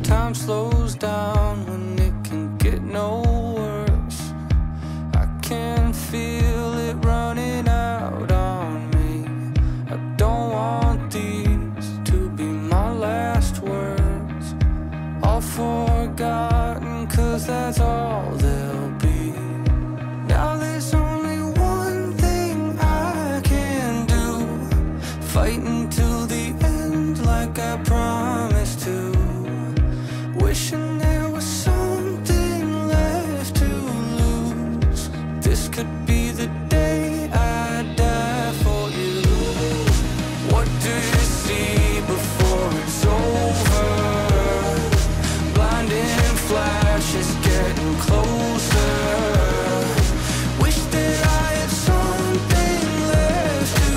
time slows down when it can get no worse. I can feel it running out on me. I don't want these to be my last words. All forgotten, 'cause that's all they'll be. Now there's only one thing I can do, fighting till the end like I promised to. Wishing there was something left to lose. This could be the day I die for you. What do you see before it's over? Blinding flashes getting closer. Wish that I had something left to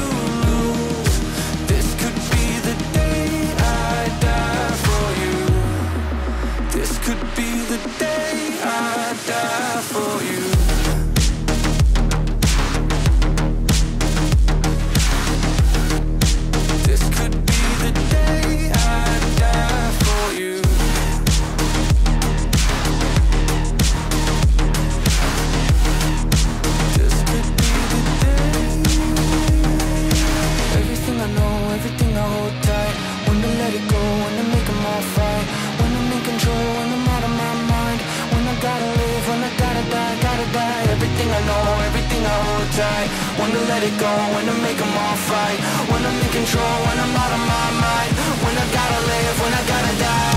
lose. This could be the day I die for you. This could be the day I die for you. This could be the day I die for you. This could be the day. Everything I know, everything I hold tight. When to let it go, when to make them all fight. When I'm in control, when I'm out of my mind. When I gotta live, when I gotta die, gotta die. Everything I know, everything I hold tight. When to let it go, when to make them all fight. When I'm in control, when I'm out of my mind. When I gotta live, when I gotta die.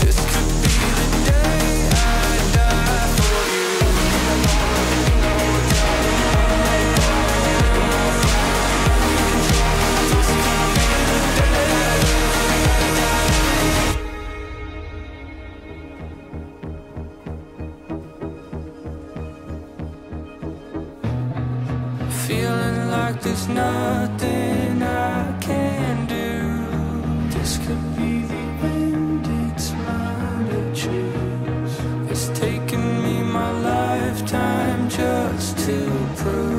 This could be the day I die for you. Everything I hold tight. This could be the day. Feeling like there's nothing I can do. This could be the end, it's mine to choose. It's taken me my lifetime just to prove